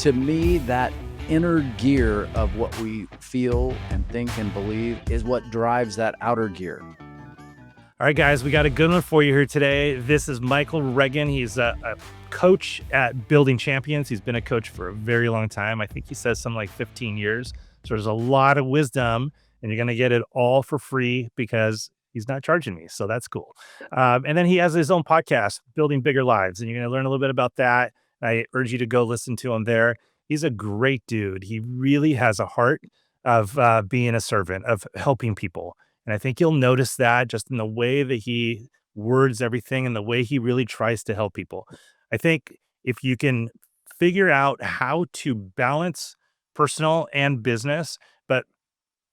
To me, that inner gear of what we feel and think and believe is what drives that outer gear. All right, guys, we got a good one for you here today. This is Michael Regan. He's a coach at Building Champions. He's been a coach for a very long time. I think he says something like 15 years. So there's a lot of wisdom, and you're going to get it all for free because he's not charging me. So that's cool. And then he has his own podcast, Building Bigger Lives, and you're going to learn a little bit about that. I urge you to go listen to him there. He's a great dude. He really has a heart of being a servant, of helping people. And I think you'll notice that just in the way that he words everything and the way he really tries to help people. I think if you can figure out how to balance personal and business, but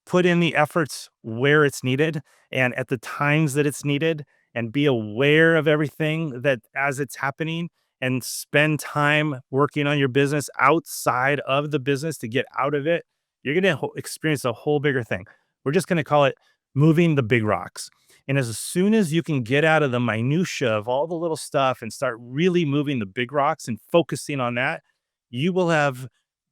put in the efforts where it's needed and at the times that it's needed, and be aware of everything that as it's happening, and spend time working on your business outside of the business to get out of it, you're going to experience a whole bigger thing. We're just going to call it moving the big rocks. And as soon as you can get out of the minutia of all the little stuff and start really moving the big rocks and focusing on that, you will have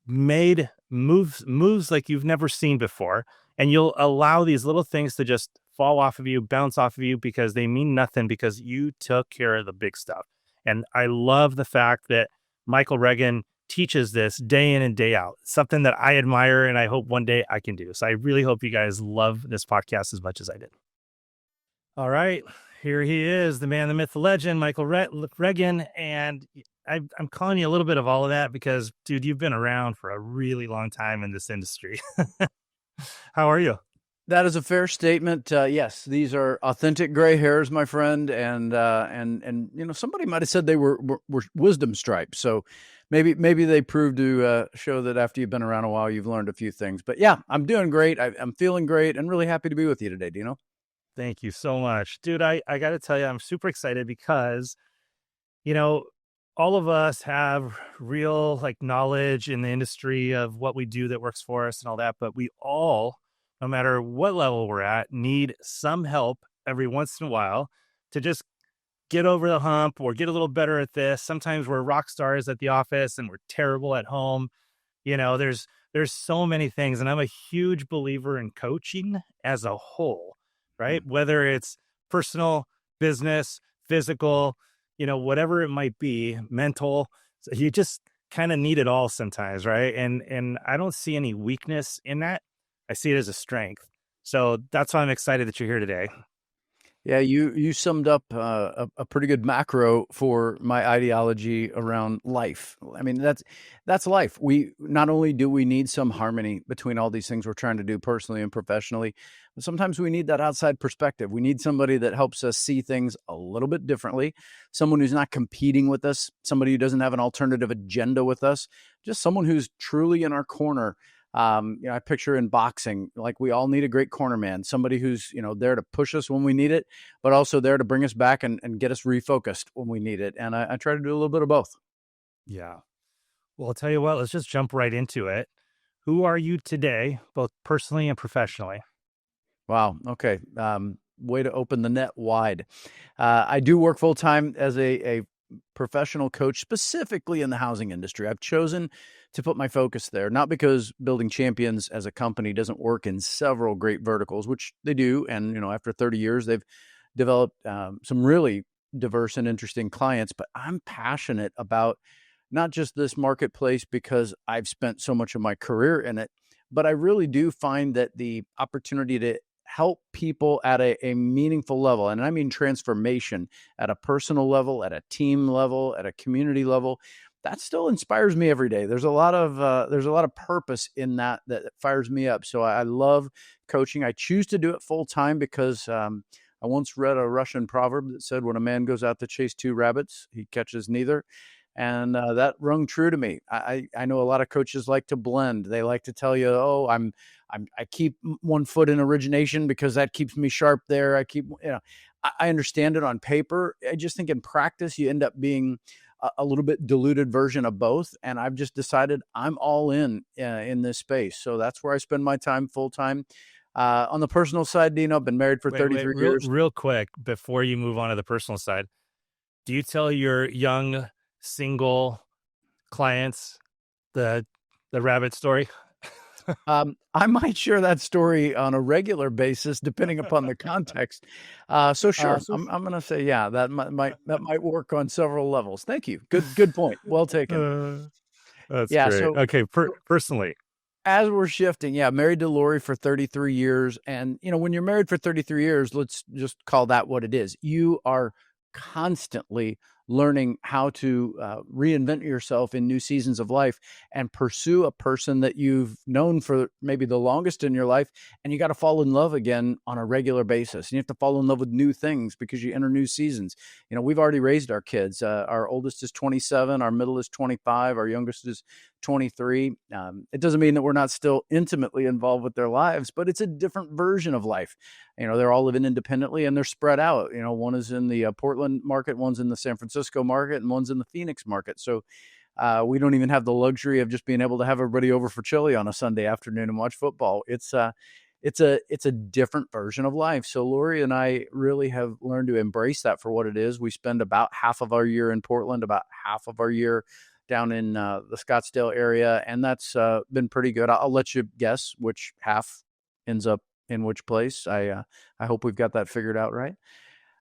made moves like you've never seen before. And you'll allow these little things to just fall off of you, bounce off of you, because they mean nothing because you took care of the big stuff. And I love the fact that Michael Regan teaches this day in and day out, something that I admire and I hope one day I can do. So I really hope you guys love this podcast as much as I did. All right, here he is, the man, the myth, the legend, Michael Regan. And I'm calling you a little bit of all of that because, dude, you've been around for a really long time in this industry. How are you? That is a fair statement. Yes, these are authentic gray hairs, my friend, and you know, somebody might have said they were wisdom stripes. So maybe they proved to show that after you've been around a while, you've learned a few things. But yeah, I'm doing great. I'm feeling great, and really happy to be with you today, Dino. Thank you so much, dude. I got to tell you, I'm super excited because, you know, all of us have real knowledge in the industry of what we do that works for us and all that, but we all, no matter what level we're at, need some help every once in a while to just get over the hump or get a little better at this. Sometimes we're rock stars at the office and we're terrible at home. You know, there's so many things, and I'm a huge believer in coaching as a whole, right? Whether it's personal, business, physical, you know, whatever it might be, mental, you just kind of need it all sometimes, right? And I don't see any weakness in that. I see it as a strength. So that's why I'm excited that you're here today. Yeah, you summed up a pretty good macro for my ideology around life. I mean, that's life. We not only do we need some harmony between all these things we're trying to do personally and professionally, but sometimes we need that outside perspective. We need somebody that helps us see things a little bit differently, someone who's not competing with us, somebody who doesn't have an alternative agenda with us, just someone who's truly in our corner. You know, I picture in boxing, like we all need a great corner man, somebody who's, you know, there to push us when we need it, but also there to bring us back and get us refocused when we need it. And I try to do a little bit of both. Yeah. Well, I'll tell you what, let's just jump right into it. Who are you today, both personally and professionally? Wow. Okay. Way to open the net wide. I do work full time as a professional coach, specifically in the housing industry. I've chosen to put my focus there, not because Building Champions as a company doesn't work in several great verticals, which they do. And, you know, after 30 years, they've developed some really diverse and interesting clients, but I'm passionate about not just this marketplace because I've spent so much of my career in it, but I really do find that the opportunity to help people at a meaningful level, and I mean transformation at a personal level, at a team level, at a community level, that still inspires me every day. There's a lot of purpose in that fires me up. So I love coaching. I choose to do it full time because I once read a Russian proverb that said, when a man goes out to chase two rabbits, he catches neither. And that rung true to me. I know a lot of coaches like to blend. They like to tell you, oh, I keep one foot in origination because that keeps me sharp there. I understand it on paper. I just think in practice, you end up being a little bit diluted version of both. And I've just decided I'm all in this space. So that's where I spend my time full time. On the personal side, Dino, I've been married for 33 years. Real quick, before you move on to the personal side, do you tell your young single clients the rabbit story? I might share that story on a regular basis, depending upon the context. So sure, I'm going to say, yeah, that might work on several levels. Thank you. Good point. Well taken. Uh, that's Yeah. great. So Okay, personally. as we're shifting, yeah, married to Lori for 33 years. And, when you're married for 33 years, let's just call that what it is. You are constantly learning how to reinvent yourself in new seasons of life and pursue a person that you've known for maybe the longest in your life. And you got to fall in love again on a regular basis. And you have to fall in love with new things because you enter new seasons. We've already raised our kids. Our oldest is 27, our middle is 25, our youngest is 23. It doesn't mean that we're not still intimately involved with their lives, but it's a different version of life. They're all living independently and they're spread out. One is in the Portland market, one's in the San Francisco market, and one's in the Phoenix market. So we don't even have the luxury of just being able to have everybody over for chili on a Sunday afternoon and watch football. It's a different version of life. So Lori and I really have learned to embrace that for what it is. We spend about half of our year in Portland, about half of our year down in the Scottsdale area, and that's been pretty good. I'll let you guess which half ends up in which place. I hope we've got that figured out right.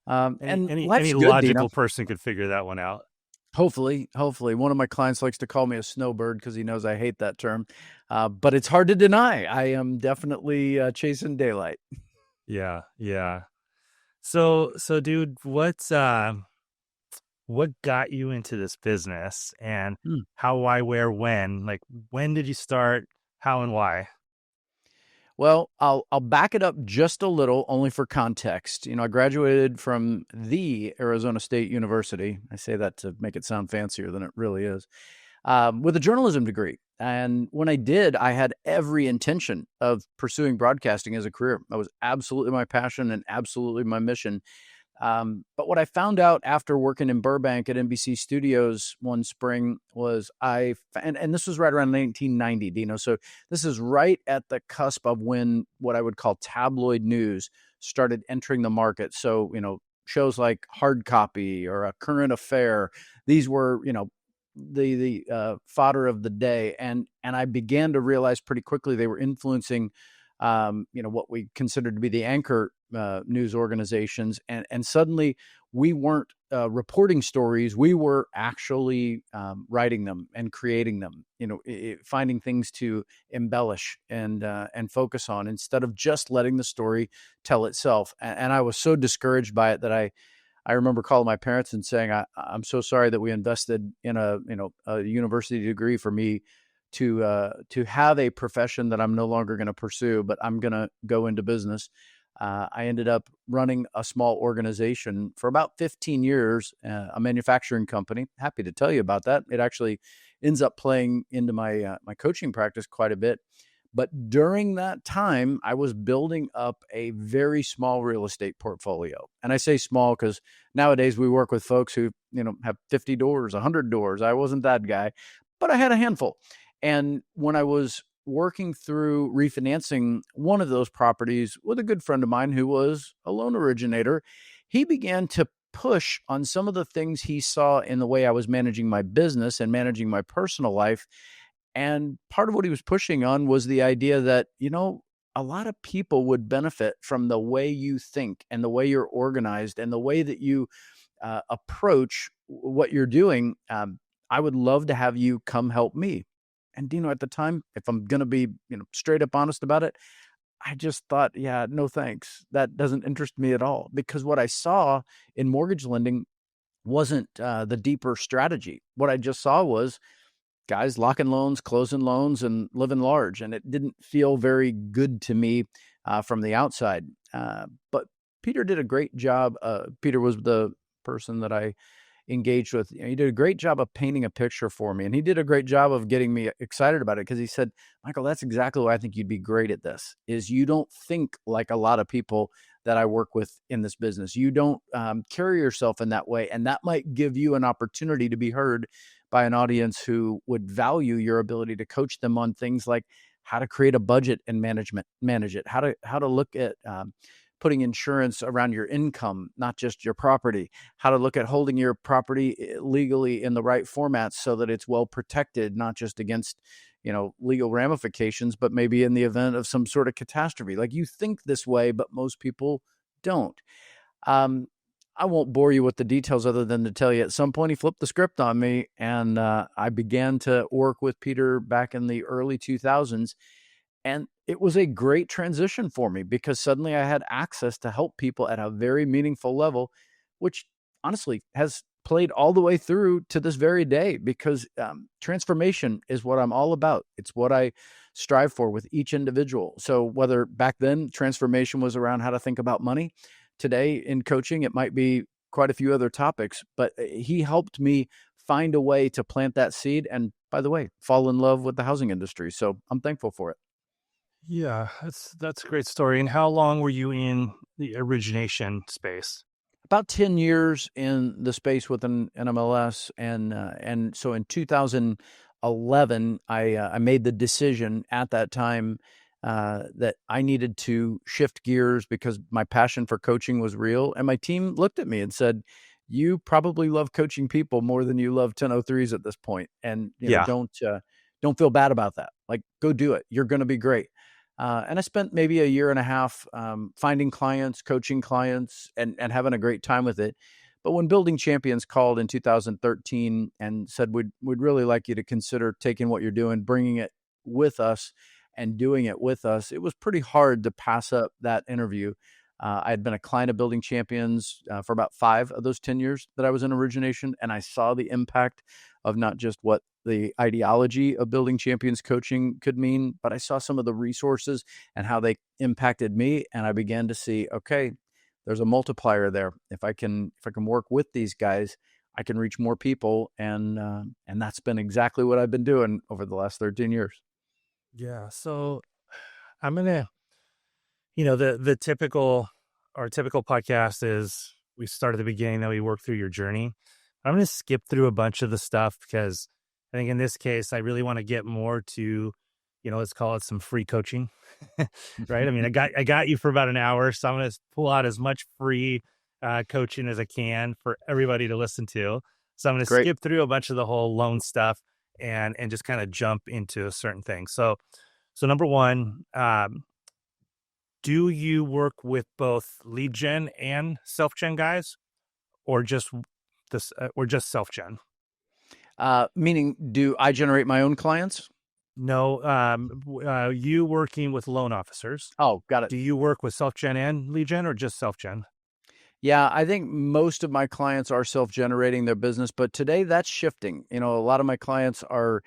And life's Any good, Dino. logical person could figure that one out. Hopefully. One of my clients likes to call me a snowbird because he knows I hate that term. But it's hard to deny. I am definitely chasing daylight. Yeah, yeah. So dude, what got you into this business, and how, why, where, when? Like, when did you start? How and why? Well, I'll back it up just a little, only for context. I graduated from the Arizona State University. I say that to make it sound fancier than it really is, with a journalism degree. And when I did, I had every intention of pursuing broadcasting as a career. That was absolutely my passion and absolutely my mission. But what I found out after working in Burbank at NBC Studios one spring was and this was right around 1990, Dino. So this is right at the cusp of when what I would call tabloid news started entering the market. So, shows like Hard Copy or A Current Affair, these were, the fodder of the day. And I began to realize pretty quickly they were influencing what we considered to be the anchor news organizations. And suddenly we weren't reporting stories. We were actually writing them and creating them, finding things to embellish and focus on instead of just letting the story tell itself. And I was so discouraged by it that I remember calling my parents and saying, I'm so sorry that we invested in a university degree for me to have a profession that I'm no longer going to pursue, but I'm going to go into business. I ended up running a small organization for about 15 years, a manufacturing company. Happy to tell you about that. It actually ends up playing into my my coaching practice quite a bit. But during that time, I was building up a very small real estate portfolio. And I say small because nowadays we work with folks who, have 50 doors, 100 doors. I wasn't that guy, but I had a handful. And when I was working through refinancing one of those properties with a good friend of mine who was a loan originator, he began to push on some of the things he saw in the way I was managing my business and managing my personal life. And part of what he was pushing on was the idea that, a lot of people would benefit from the way you think and the way you're organized and the way that you approach what you're doing. I would love to have you come help me. And Dino, at the time, if I'm going to be, straight up honest about it, I just thought, yeah, no thanks. That doesn't interest me at all, because what I saw in mortgage lending wasn't the deeper strategy. What I just saw was guys locking loans, closing loans, and living large. And it didn't feel very good to me from the outside. But Peter did a great job. Peter was the person that I engaged with. He did a great job of painting a picture for me. And he did a great job of getting me excited about it, because he said, Michael, that's exactly why I think you'd be great at this, is you don't think like a lot of people that I work with in this business. You don't carry yourself in that way. And that might give you an opportunity to be heard by an audience who would value your ability to coach them on things like how to create a budget and manage it, how to look at putting insurance around your income, not just your property, how to look at holding your property legally in the right formats so that it's well protected, not just against, legal ramifications, but maybe in the event of some sort of catastrophe. Like, you think this way, but most people don't. Um, I won't bore you with the details other than to tell you at some point he flipped the script on me, and I began to work with Peter back in the early 2000s. And it was a great transition for me because suddenly I had access to help people at a very meaningful level, which honestly has played all the way through to this very day, because transformation is what I'm all about. It's what I strive for with each individual. So whether back then transformation was around how to think about money, today in coaching, it might be quite a few other topics, but he helped me find a way to plant that seed. And by the way, fall in love with the housing industry. So I'm thankful for it. Yeah, that's a great story. And how long were you in the origination space? About 10 years in the space with an MLS, and so in 2011, I made the decision at that time that I needed to shift gears because my passion for coaching was real, and my team looked at me and said, "You probably love coaching people more than you love 1003s at this point, and Yeah. don't feel bad about that. Like, go do it. You're going to be great." And I spent maybe a year and a half finding clients, coaching clients, and having a great time with it. But when Building Champions called in 2013 and said, we'd really like you to consider taking what you're doing, bringing it with us and doing it with us, it was pretty hard to pass up that interview. I had been a client of Building Champions for about 5 of those 10 years that I was in origination, and I saw the impact of not just what the ideology of Building Champions coaching could mean, but I saw some of the resources and how they impacted me, and I began to see, okay, there's a multiplier there. If I can work with these guys, I can reach more people, and that's been exactly what I've been doing over the last 13 years. Yeah. So I'm gonna, the typical our typical podcast is we start at the beginning, then we work through your journey. I'm gonna skip through a bunch of the stuff because I think in this case I really want to get more to, let's call it some free coaching. Right. I mean, I got you for about an hour, so I'm gonna pull out as much free coaching as I can for everybody to listen to. So I'm gonna Great. skip through a bunch of the whole loan stuff and just kind of jump into a certain thing. So number one, do you work with both lead gen and self gen guys, or just or just self gen? Meaning, do I generate my own clients? No, you working with loan officers. Oh, got it. Do you work with self gen and lead gen, or just self gen? Yeah, I think most of my clients are self-generating their business, but today that's shifting. A lot of my clients are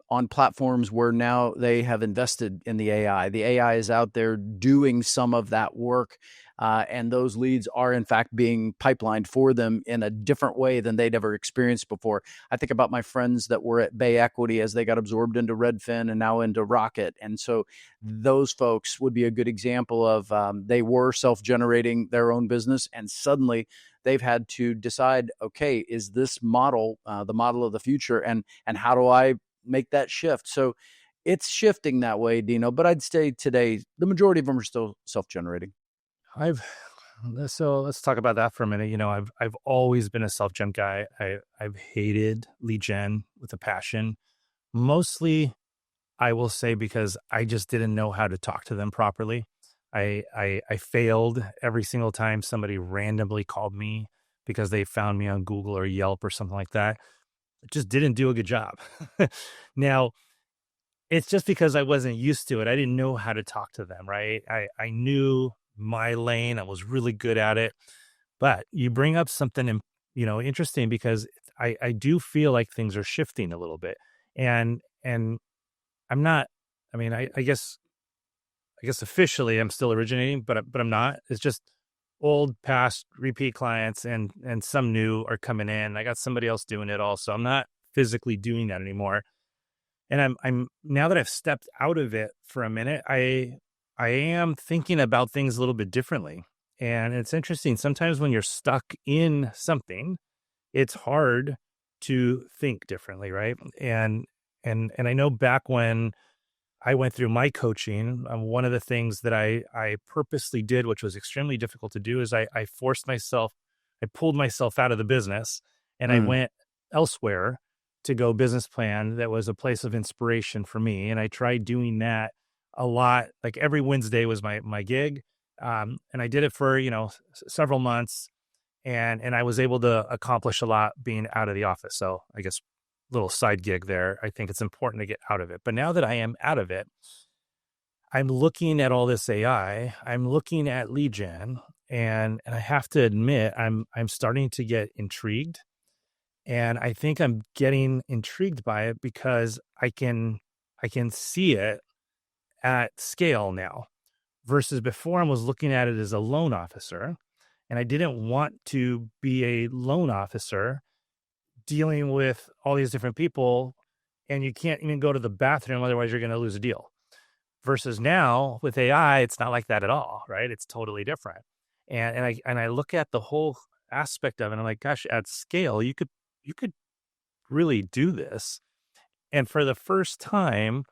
on platforms where now they have invested in the AI. The AI is out there doing some of that work, and those leads are in fact being pipelined for them in a different way than they'd ever experienced before. I think about my friends that were at Bay Equity as they got absorbed into Redfin and now into Rocket, and so those folks would be a good example of they were self-generating their own business, and suddenly they've had to decide, okay, is this model the model of the future, and how do I make that shift? So it's shifting that way, Dino, but I'd say today the majority of them are still self-generating. I've so let's talk about that for a minute. I've always been a self gen guy. I've hated lead gen with a passion. Mostly, I will say, because I just didn't know how to talk to them properly. I failed every single time somebody randomly called me because they found me on Google or Yelp or something like that. I just didn't do a good job. Now, it's just because I wasn't used to it. I didn't know how to talk to them, right? I knew my lane. I was really good at it. But you bring up something, interesting, because I do feel like things are shifting a little bit. And I'm not, I mean, I guess officially I'm still originating, but I'm not. It's just old past repeat clients and some new are coming in. I got somebody else doing it also. I'm not physically doing that anymore. And I'm now that I've stepped out of it for a minute, I am thinking about things a little bit differently. And it's interesting. Sometimes when you're stuck in something, it's hard to think differently, right? And I know back when I went through my coaching. One of the things that I purposely did, which was extremely difficult to do, is I forced myself, I pulled myself out of the business and I Mm, went elsewhere to go business plan that was a place of inspiration for me. And I tried doing that a lot. Like every Wednesday was my gig. And I did it for, several months, and I was able to accomplish a lot being out of the office. So I guess little side gig there. I think it's important to get out of it. But now that I am out of it, I'm looking at all this AI. I'm looking at lead gen, and I have to admit I'm starting to get intrigued. And I think I'm getting intrigued by it because I can see it at scale now versus before I was looking at it as a loan officer, and I didn't want to be a loan officer dealing with all these different people, and you can't even go to the bathroom, otherwise you're going to lose a deal. Versus now with AI, it's not like that at all, right? It's totally different. And I look at the whole aspect of it, and I'm like, gosh, at scale, you could really do this. And for the first time,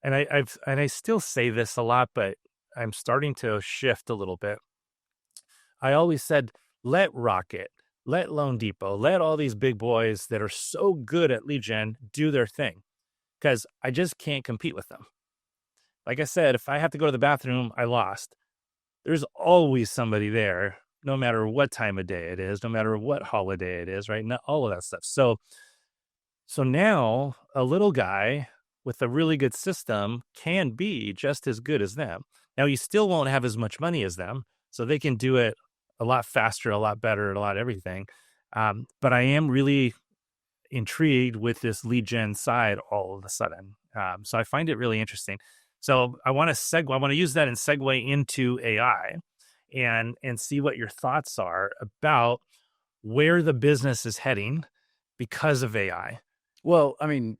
and I still say this a lot, but I'm starting to shift a little bit. I always said, let Rocket, let Loan Depot, let all these big boys that are so good at lead gen do their thing, because I just can't compete with them. Like I said, if I have to go to the bathroom, I lost. There's always somebody there, no matter what time of day it is, no matter what holiday it is, right? Not all of that stuff. So now a little guy with a really good system can be just as good as them. Now you still won't have as much money as them, so they can do it a lot faster, a lot better, a lot everything. But I am really intrigued with this lead gen side all of a sudden. So I find it really interesting. So I want to segue. I want to use that and segue into AI, and see what your thoughts are about where the business is heading because of AI. well, I mean,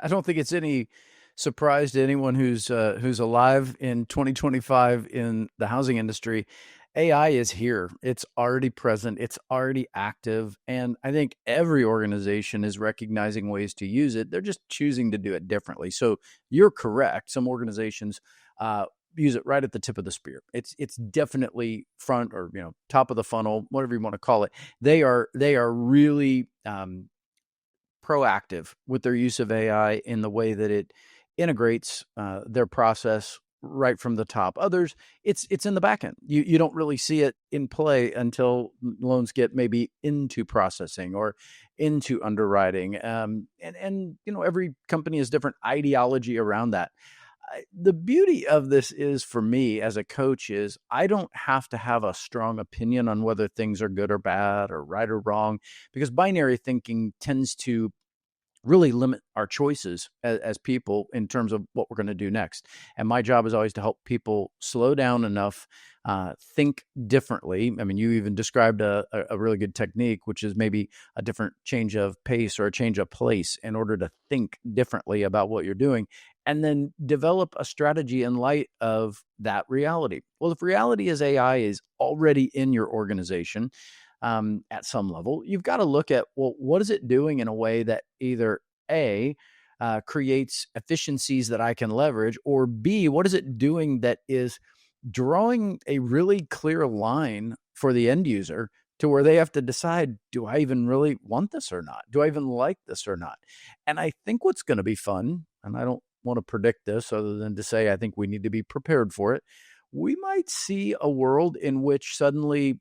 I don't think it's any surprise to anyone who's alive in 2025 in the housing industry. AI is here. It's already present. It's already active, and I think every organization is recognizing ways to use it. They're just choosing to do it differently. So you're correct. Some organizations uh, use it right at the tip of the spear. It's definitely front, or top of the funnel, whatever you want to call it. They are really proactive with their use of AI in the way that it integrates their process right from the top. Others, it's in the back end. You don't really see it in play until loans get maybe into processing or into underwriting. And every company has different ideology around that. The beauty of this is, for me as a coach, is I don't have to have a strong opinion on whether things are good or bad or right or wrong, because binary thinking tends to really limit our choices as people in terms of what we're going to do next. And my job is always to help people slow down enough, think differently. I mean, you even described a really good technique, which is maybe a different change of pace or a change of place in order to think differently about what you're doing, and then develop a strategy in light of that reality. Well, if reality is AI is already in your organization, at some level, you've got to look at, well, what is it doing in a way that either A, creates efficiencies that I can leverage, or B, what is it doing that is drawing a really clear line for the end user to where they have to decide, do I even really want this or not? Do I even like this or not? And I think what's going to be fun, and I don't want to predict this other than to say I think we need to be prepared for it. We might see a world in which suddenly,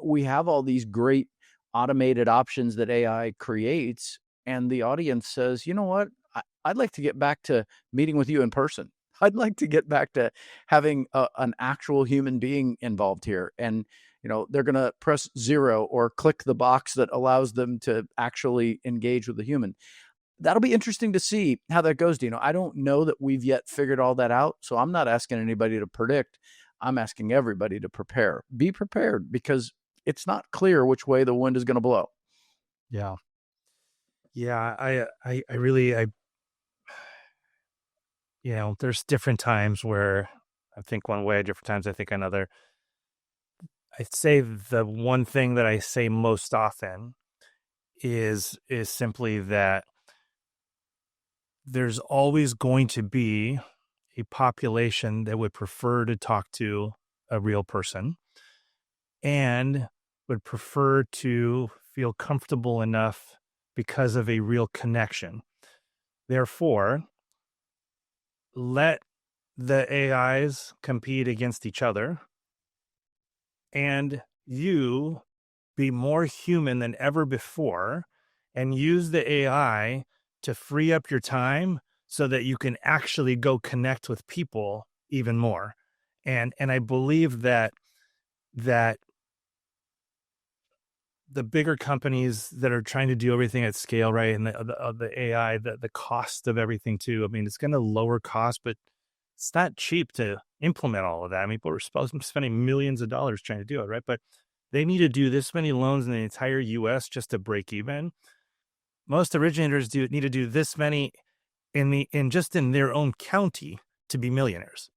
we have all these great automated options that AI creates, and the audience says, you know what? I'd like to get back to meeting with you in person. I'd like to get back to having an actual human being involved here. And, they're going to press 0 or click the box that allows them to actually engage with the human. That'll be interesting to see how that goes, Dino. I don't know that we've yet figured all that out. So I'm not asking anybody to predict. I'm asking everybody to prepare. Be prepared, because it's not clear which way the wind is going to blow. Yeah. Yeah, I really, there's different times where I think one way, different times I think another. I'd say the one thing that I say most often is simply that there's always going to be a population that would prefer to talk to a real person and would prefer to feel comfortable enough because of a real connection. Therefore, let the AIs compete against each other and you be more human than ever before and use the AI to free up your time so that you can actually go connect with people even more. And I believe that the bigger companies that are trying to do everything at scale, right? And the AI, the cost of everything too. I mean, it's going to lower cost, but it's not cheap to implement all of that. I mean, people are supposed to be spending millions of dollars trying to do it, right? But they need to do this many loans in the entire US just to break even. Most originators need to do this many in just in their own county to be millionaires.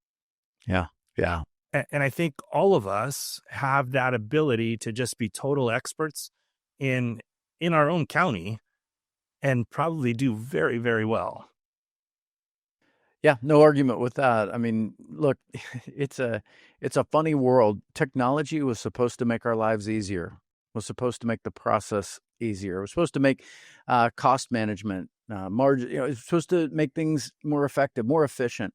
Yeah. Yeah. And I think all of us have that ability to just be total experts in our own county and probably do very, very well. Yeah, no argument with that. I mean, look, it's a funny world. Technology was supposed to make our lives easier. Was supposed to make the process easier. It was supposed to make cost management, margin. It's supposed to make things more effective, more efficient.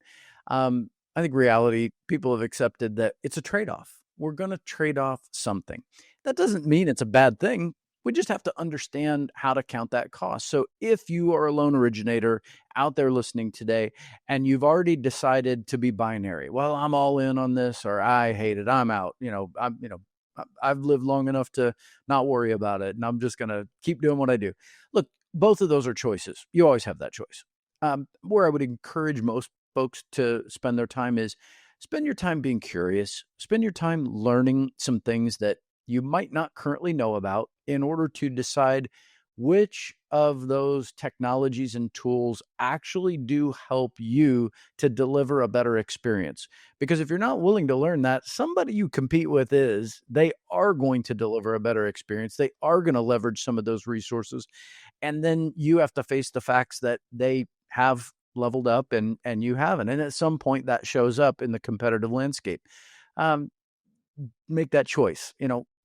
I think reality, people have accepted that it's a trade-off. We're going to trade off something. That doesn't mean it's a bad thing. We just have to understand how to count that cost. So if you are a loan originator out there listening today and you've already decided to be binary, well, I'm all in on this or I hate it, I'm out, I've lived long enough to not worry about it and I'm just going to keep doing what I do. Look, both of those are choices. You always have that choice. Where I would encourage most folks to spend their time is spend your time being curious, spend your time learning some things that you might not currently know about in order to decide which of those technologies and tools actually do help you to deliver a better experience. Because if you're not willing to learn that, somebody you compete with they are going to deliver a better experience. They are going to leverage some of those resources. And then you have to face the facts that they have leveled up and you haven't. And at some point that shows up in the competitive landscape. Make that choice.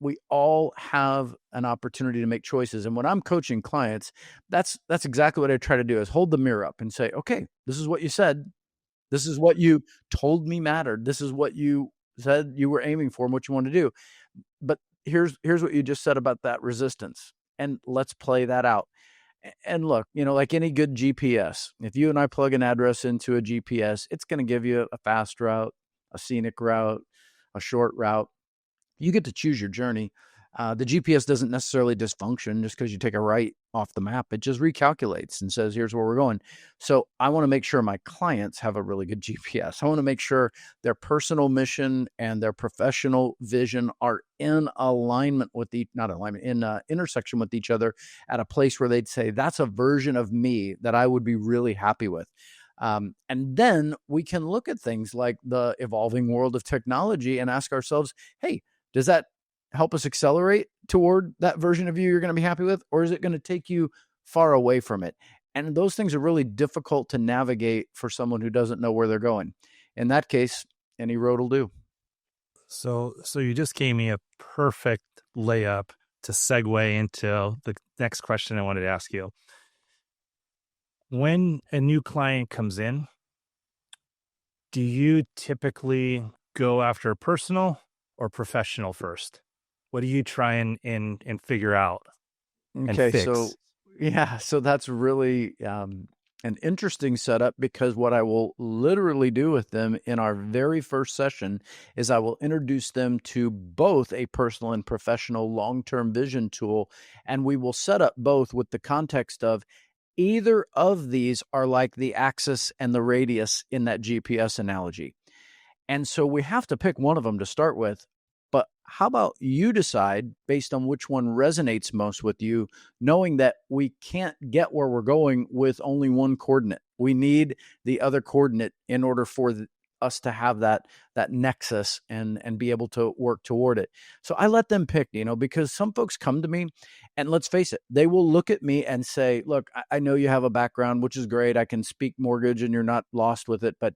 We all have an opportunity to make choices. And when I'm coaching clients, that's exactly what I try to do is hold the mirror up and say, okay, this is what you said. This is what you told me mattered. This is what you said you were aiming for and what you want to do. But here's what you just said about that resistance. And let's play that out. And look, like any good GPS, if you and I plug an address into a GPS, it's going to give you a fast route, a scenic route, a short route. You get to choose your journey. The GPS doesn't necessarily dysfunction just because you take a right off the map. It just recalculates and says, here's where we're going. So I want to make sure my clients have a really good GPS. I want to make sure their personal mission and their professional vision are in alignment with intersection with each other at a place where they'd say, that's a version of me that I would be really happy with. And then we can look at things like the evolving world of technology and ask ourselves, hey, does that help us accelerate toward that version of you you're going to be happy with? Or is it going to take you far away from it? And those things are really difficult to navigate for someone who doesn't know where they're going. In that case, any road will do. So you just gave me a perfect layup to segue into the next question I wanted to ask you. When a new client comes in, do you typically go after personal or professional first? What do you try and figure out and fix? So that's really an interesting setup because what I will literally do with them in our very first session is I will introduce them to both a personal and professional long-term vision tool, and we will set up both with the context of either of these are like the axis and the radius in that GPS analogy. And so we have to pick one of them to start with. But how about you decide based on which one resonates most with you, knowing that we can't get where we're going with only one coordinate. We need the other coordinate in order for us to have that nexus and be able to work toward it. So I let them pick, because some folks come to me, and let's face it, they will look at me and say, look, I know you have a background, which is great. I can speak mortgage and you're not lost with it, but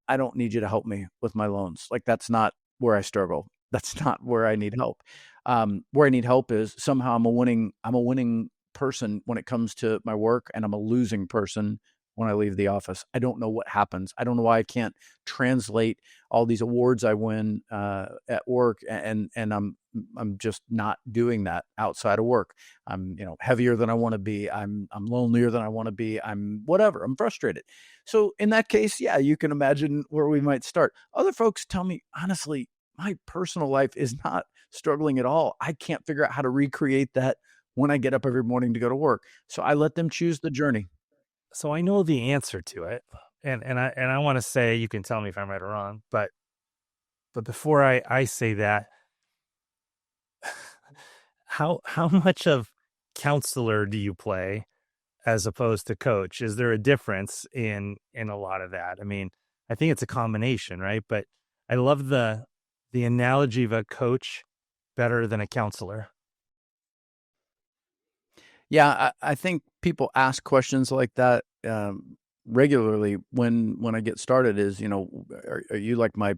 I don't need you to help me with my loans. Like, that's not where I struggle. That's not where I need help. Where I need help is somehow I'm a winning person when it comes to my work, and I'm a losing person when I leave the office. I don't know what happens. I don't know why I can't translate all these awards I win at work, and I'm just not doing that outside of work. I'm heavier than I want to be. I'm lonelier than I want to be. I'm whatever. I'm frustrated. So in that case, yeah, you can imagine where we might start. Other folks tell me, honestly, my personal life is not struggling at all. I can't figure out how to recreate that when I get up every morning to go to work. So I let them choose the journey. So I know the answer to it, and I want to say, you can tell me if I'm right or wrong, but before I say that, how much of counselor do you play as opposed to coach? Is there a difference in a lot of that? I mean, I think it's a combination, right? But I love the analogy of a coach better than a counselor. Yeah, I think people ask questions like that regularly when I get started. Is are you like my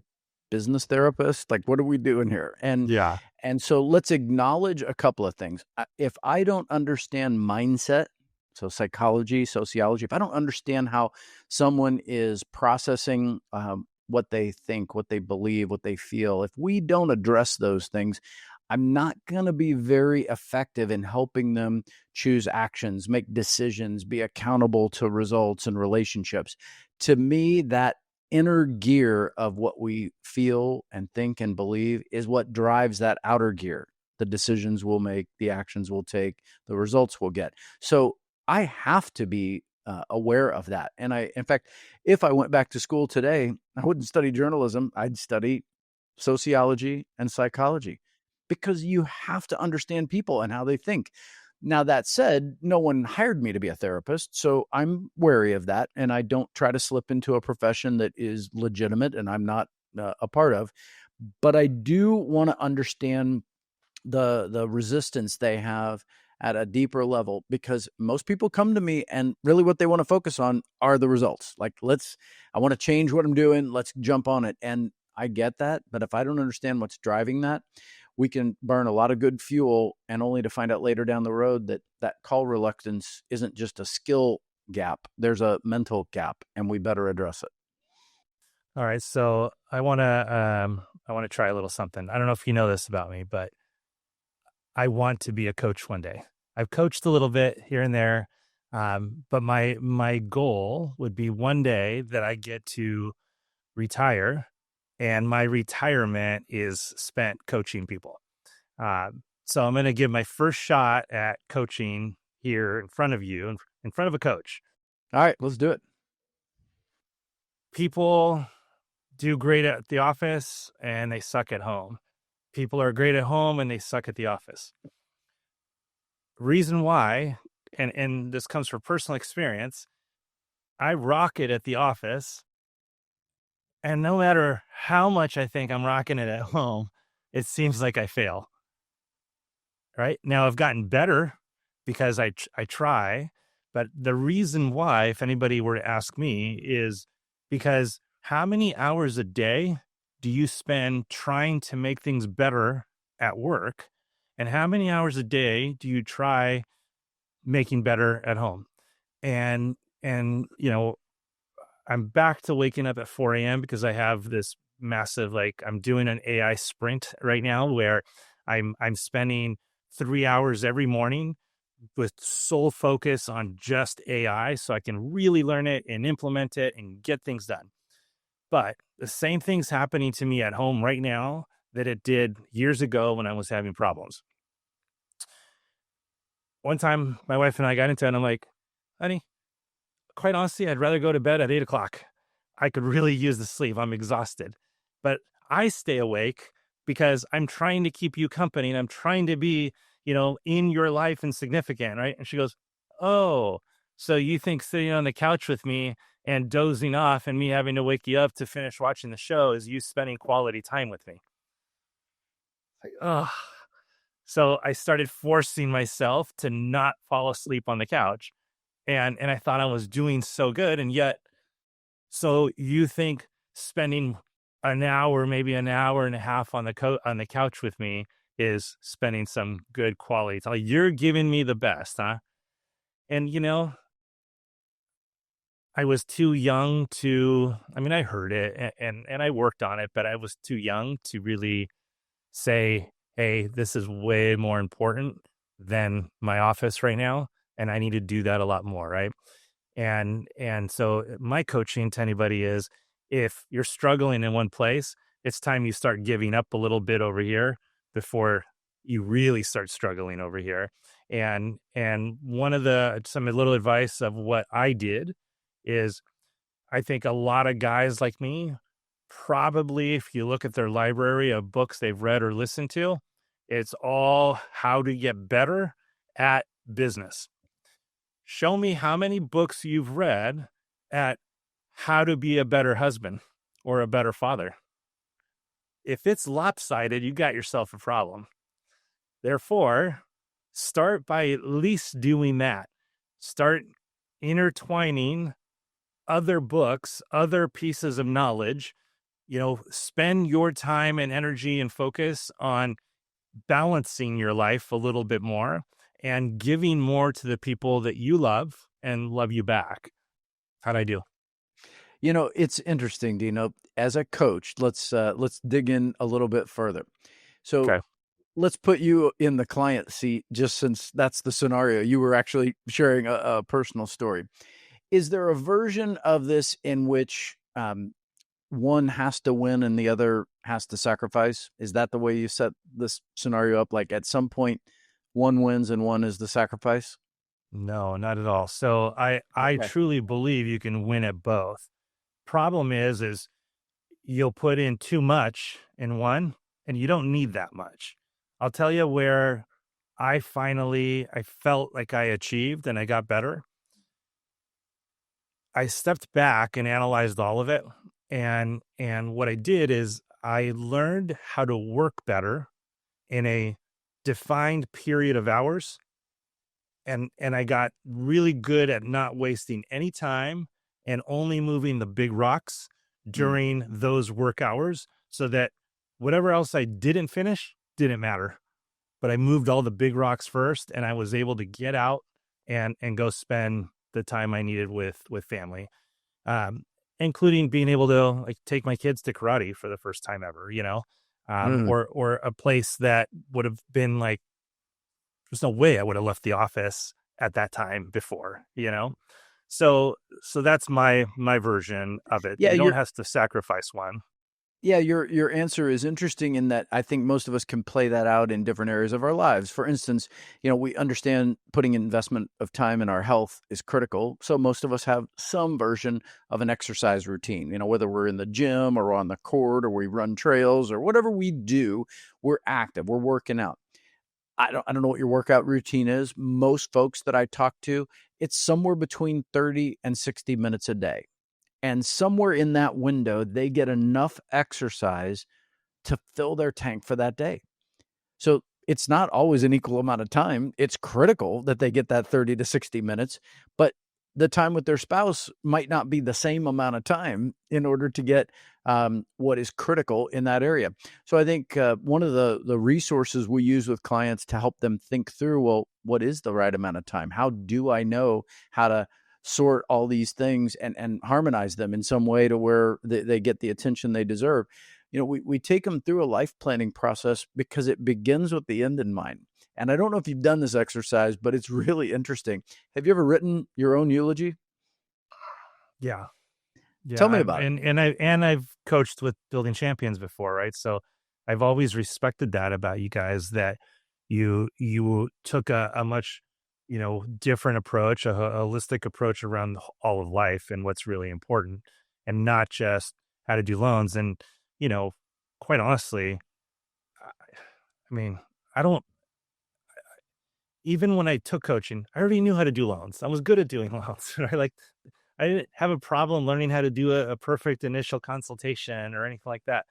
business therapist? Like, what are we doing here? Yeah. And so let's acknowledge a couple of things. If I don't understand mindset, so psychology, sociology, if I don't understand how someone is processing what they think, what they believe, what they feel, if we don't address those things, I'm not going to be very effective in helping them choose actions, make decisions, be accountable to results and relationships. To me, that inner gear of what we feel and think and believe is what drives that outer gear. The decisions we'll make, the actions we'll take, the results we'll get. So I have to be aware of that. And in fact, if I went back to school today, I wouldn't study journalism. I'd study sociology and psychology, because you have to understand people and how they think. Now, that said, no one hired me to be a therapist, so I'm wary of that, and I don't try to slip into a profession that is legitimate and I'm not a part of. But I do want to understand the resistance they have at a deeper level, because most people come to me and really what they want to focus on are the results. Like, I want to change what I'm doing. Let's jump on it. And I get that. But if I don't understand what's driving that, we can burn a lot of good fuel, and only to find out later down the road that call reluctance isn't just a skill gap. There's a mental gap, and we better address it. All right. So I want to try a little something. I don't know if you know this about me, but I want to be a coach one day. I've coached a little bit here and there, but my goal would be one day that I get to retire, and my retirement is spent coaching people. So I'm going to give my first shot at coaching here in front of you, in front of a coach. All right, let's do it. People do great at the office and they suck at home. People are great at home and they suck at the office. Reason why, and this comes from personal experience, I rock it at the office, and no matter how much I think I'm rocking it at home, it seems like I fail. Right? Now I've gotten better because I try, but the reason why, if anybody were to ask me, is because how many hours a day do you spend trying to make things better at work? And how many hours a day do you try making better at home? And I'm back to waking up at 4 a.m. because I have this massive, I'm doing an AI sprint right now where I'm spending 3 hours every morning with sole focus on just AI so I can really learn it and implement it and get things done. But the same thing's happening to me at home right now that it did years ago when I was having problems. One time, my wife and I got into it, and I'm like, honey, quite honestly, I'd rather go to bed at 8 o'clock. I could really use the sleep. I'm exhausted. But I stay awake because I'm trying to keep you company and I'm trying to be, in your life and significant, right? And she goes, oh, so you think sitting on the couch with me and dozing off and me having to wake you up to finish watching the show is you spending quality time with me. Like, oh. So I started forcing myself to not fall asleep on the couch. And I thought I was doing so good. And yet, so you think spending an hour, maybe an hour and a half on on the couch with me is spending some good quality time. Like, you're giving me the best, huh? And I was too young to, I mean, I heard it and I worked on it, but I was too young to really say, hey, this is way more important than my office right now. And I need to do that a lot more. Right. And so my coaching to anybody is, if you're struggling in one place, it's time you start giving up a little bit over here before you really start struggling over here. And one of some little advice of what I did is, I think a lot of guys like me, probably if you look at their library of books they've read or listened to, it's all how to get better at business. Show me how many books you've read at how to be a better husband or a better father. If it's lopsided, you got yourself a problem. Therefore, start by at least doing that. Start intertwining other books, other pieces of knowledge. Spend your time and energy and focus on balancing your life a little bit more and giving more to the people that you love and love you back. How'd I do? It's interesting, Dino. As a coach, let's dig in a little bit further. So Okay. let's put you in the client seat, just since that's the scenario. You were actually sharing a personal story. Is there a version of this in which one has to win and the other has to sacrifice? Is that the way you set this scenario up? Like, at some point, one wins and one is the sacrifice? No, not at all. So I Okay. truly believe you can win at both. Problem is you'll put in too much in one and you don't need that much. I'll tell you where I felt like I achieved and I got better. I stepped back and analyzed all of it. And what I did is I learned how to work better in a defined period of hours. And I got really good at not wasting any time and only moving the big rocks Mm. during those work hours, so that whatever else I didn't finish didn't matter. But I moved all the big rocks first, and I was able to get out and go spend the time I needed with family, um, including being able to, like, take my kids to karate for the first time ever, Mm. or a place that would have been like, there's no way I would have left the office at that time before. So that's my version of it. Yeah, You don't have to sacrifice one. your answer is interesting in that I think most of us can play that out in different areas of our lives. For instance, we understand putting investment of time in our health is critical. So most of us have some version of an exercise routine, whether we're in the gym or on the court or we run trails or whatever we do, we're active, we're working out. I don't know what your workout routine is. Most folks that I talk to, it's somewhere between 30 and 60 minutes a day. And somewhere in that window, they get enough exercise to fill their tank for that day. So it's not always an equal amount of time. It's critical that they get that 30 to 60 minutes, but the time with their spouse might not be the same amount of time in order to get what is critical in that area. So I think one of the resources we use with clients to help them think through, well, what is the right amount of time? How do I know how to sort all these things and harmonize them in some way to where they get the attention they deserve? We take them through a life planning process because it begins with the end in mind. And I don't know if you've done this exercise, but it's really interesting. Have you ever written your own eulogy? Yeah. Yeah, Tell me I've about it. I've coached with building champions before, right? So I've always respected that about you guys, that you took a much, different approach, a holistic approach around all of life and what's really important, and not just how to do loans. And you know, quite honestly, I mean, I don't, even when I took coaching, I already knew how to do loans. I was good at doing loans, right? Like, I didn't have a problem learning how to do a perfect initial consultation or anything like that.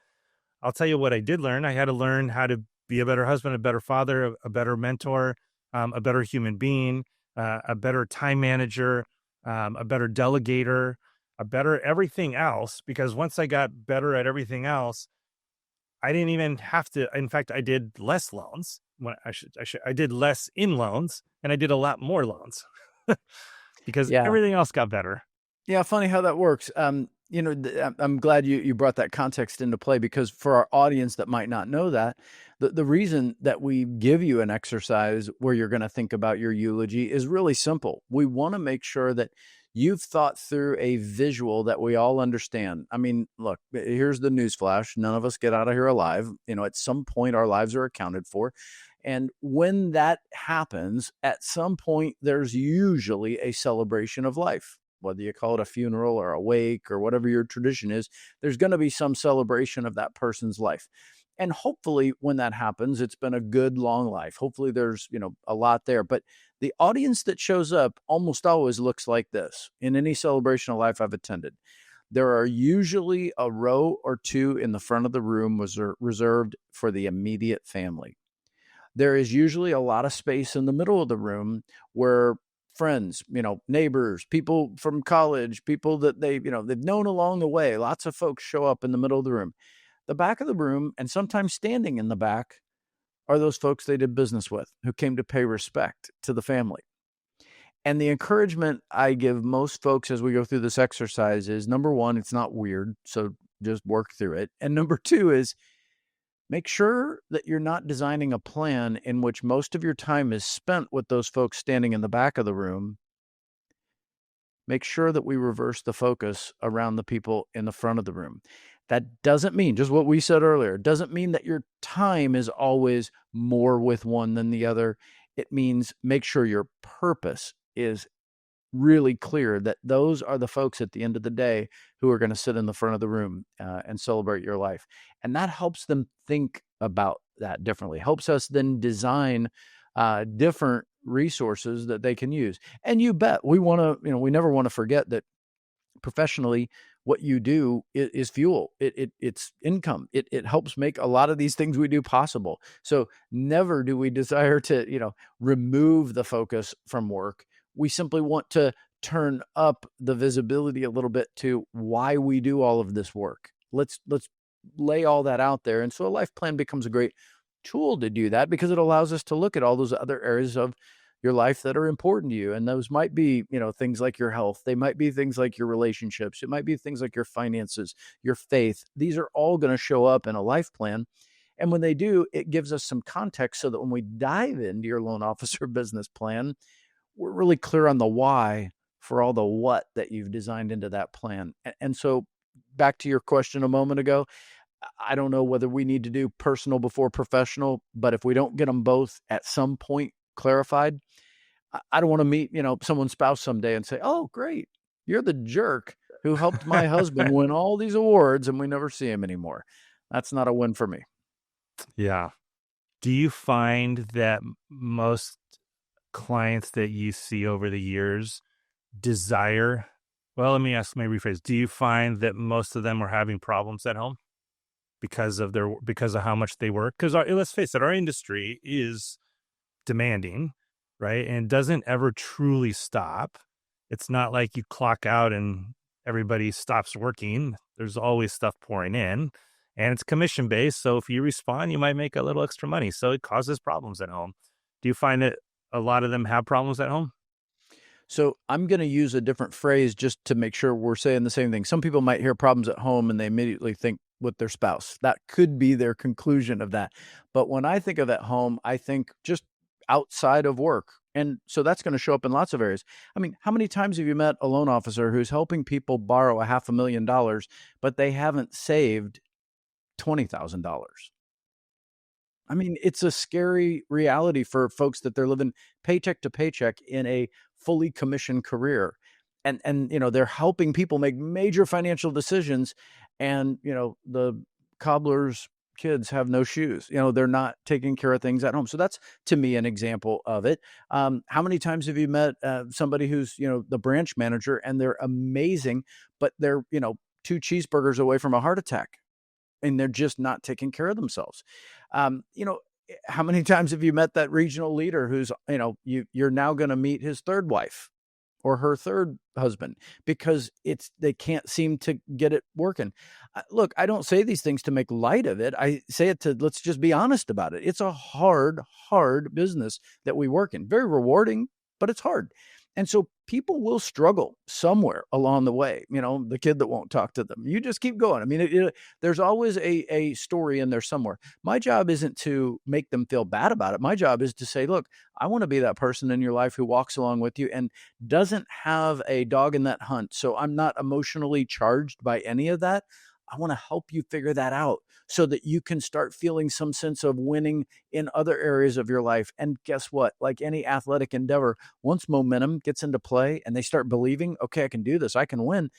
I'll tell you what I did learn. I had to learn how to be a better husband, a better father, a better mentor, a better human being, a better time manager, a better delegator, a better everything else. Because once I got better at everything else, I didn't even have to. In fact, I did less loans. I did less in loans, and I did a lot more loans because Yeah. everything else got better. Yeah, funny how that works. I'm glad you brought that context into play, because for our audience that might not know that, the reason that we give you an exercise where you're going to think about your eulogy is really simple. We want to make sure that you've thought through a visual that we all understand. I mean, look, here's the news flash. None of us get out of here alive. At some point, our lives are accounted for. And when that happens, at some point, there's usually a celebration of life. Whether you call it a funeral or a wake or whatever your tradition is, there's going to be some celebration of that person's life. And hopefully when that happens, it's been a good long life. Hopefully there's, a lot there. But the audience that shows up almost always looks like this in any celebration of life I've attended. There are usually a row or two in the front of the room was reserved for the immediate family. There is usually a lot of space in the middle of the room where friends, neighbors, people from college, people that they've known along the way. Lots of folks show up in the middle of the room. The back of the room, and sometimes standing in the back, are those folks they did business with who came to pay respect to the family. And the encouragement I give most folks as we go through this exercise is, number one, it's not weird, so just work through it. And number two is, make sure that you're not designing a plan in which most of your time is spent with those folks standing in the back of the room. Make sure that we reverse the focus around the people in the front of the room. That doesn't mean, just what we said earlier, doesn't mean that your time is always more with one than the other. It means make sure your purpose is really clear, that those are the folks at the end of the day who are going to sit in the front of the room and celebrate your life. And that helps them think about that differently, helps us then design different resources that they can use. And you bet we we never want to forget that professionally, what you do is fuel. It's income. It helps make a lot of these things we do possible. So never do we desire to, remove the focus from work. We simply want to turn up the visibility a little bit to why we do all of this work. Let's lay all that out there. And so a life plan becomes a great tool to do that, because it allows us to look at all those other areas of your life that are important to you. And those might be, things like your health. They might be things like your relationships. It might be things like your finances, your faith. These are all going to show up in a life plan. And when they do, it gives us some context so that when we dive into your loan officer business plan, we're really clear on the why for all the what that you've designed into that plan. And so back to your question a moment ago, I don't know whether we need to do personal before professional, but if we don't get them both at some point clarified, I don't want to meet, someone's spouse someday and say, oh, great, you're the jerk who helped my husband win all these awards and we never see him anymore. That's not a win for me. Yeah. Do you find that most clients that you see over the years desire, well, let me rephrase. Do you find that most of them are having problems at home because of how much they work? Because let's face it, our industry is demanding, right? And doesn't ever truly stop. It's not like you clock out and everybody stops working. There's always stuff pouring in, and it's commission based. So if you respond, you might make a little extra money. So it causes problems at home. Do you find that a lot of them have problems at home? So I'm going to use a different phrase just to make sure we're saying the same thing. Some people might hear problems at home and they immediately think with their spouse. That could be their conclusion of that. But when I think of at home, I think just outside of work. And so that's going to show up in lots of areas. I mean, how many times have you met a loan officer who's helping people borrow $500,000, but they haven't saved $20,000? I mean, it's a scary reality for folks that they're living paycheck to paycheck in a fully commissioned career. And they're helping people make major financial decisions, and the cobbler's kids have no shoes. They're not taking care of things at home. So that's, to me, an example of it. How many times have you met somebody who's, the branch manager, and they're amazing, but they're, two cheeseburgers away from a heart attack, and they're just not taking care of themselves? Um, you know, how many times have you met that regional leader who's, you're now going to meet his third wife or her third husband, because they can't seem to get it working? Look, I don't say these things to make light of it. I say it to, let's just be honest about it. It's a hard, hard business that we work in. Very rewarding, but it's hard. And so people will struggle somewhere along the way. The kid that won't talk to them. You just keep going. I mean, there's always a story in there somewhere. My job isn't to make them feel bad about it. My job is to say, look, I want to be that person in your life who walks along with you and doesn't have a dog in that hunt. So I'm not emotionally charged by any of that. I want to help you figure that out so that you can start feeling some sense of winning in other areas of your life. And guess what? Like any athletic endeavor, once momentum gets into play and they start believing, okay, I can do this, I can win,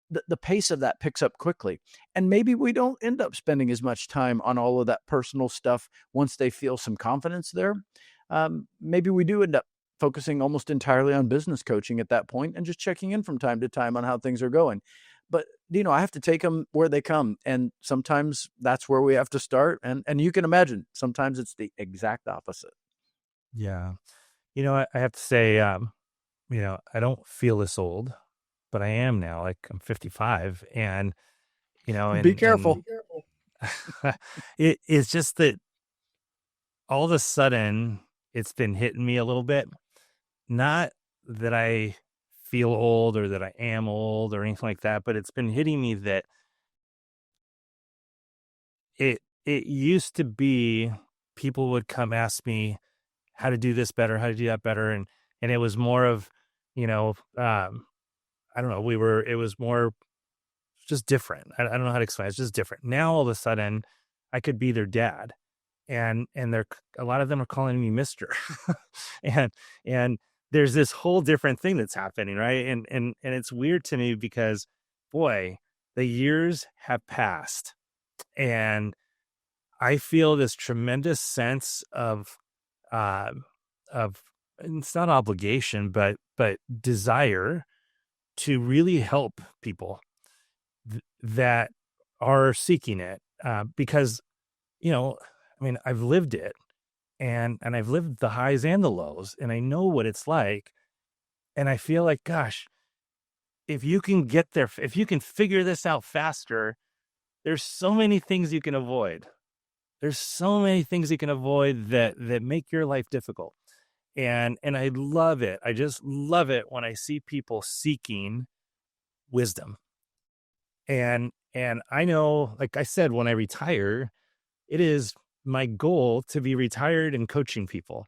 the pace of that picks up quickly. And maybe we don't end up spending as much time on all of that personal stuff once they feel some confidence there. Maybe we do end up focusing almost entirely on business coaching at that point and just checking in from time to time on how things are going. But, I have to take them where they come. And sometimes that's where we have to start. And you can imagine, sometimes it's the exact opposite. Yeah. I have to say, I don't feel this old, but I am now. Like, I'm 55, and, Be careful. It's just that all of a sudden it's been hitting me a little bit. Not that I feel old or that I am old or anything like that, but it's been hitting me that it used to be people would come ask me how to do this better, how to do that better. And it was more of, I don't know, it was more just different. I don't know how to explain. It's just different. Now, all of a sudden I could be their dad, and a lot of them are calling me Mister. and there's this whole different thing that's happening, right? And it's weird to me because, boy, the years have passed, and I feel this tremendous sense of it's not obligation, but desire to really help people that are seeking it, because, I've lived it. And I've lived the highs and the lows, and I know what it's like. And I feel like, gosh, if you can get there, if you can figure this out faster, there's so many things you can avoid. There's so many things you can avoid that make your life difficult. And I love it. I just love it when I see people seeking wisdom. And I know, like I said, when I retire, it is my goal to be retired and coaching people.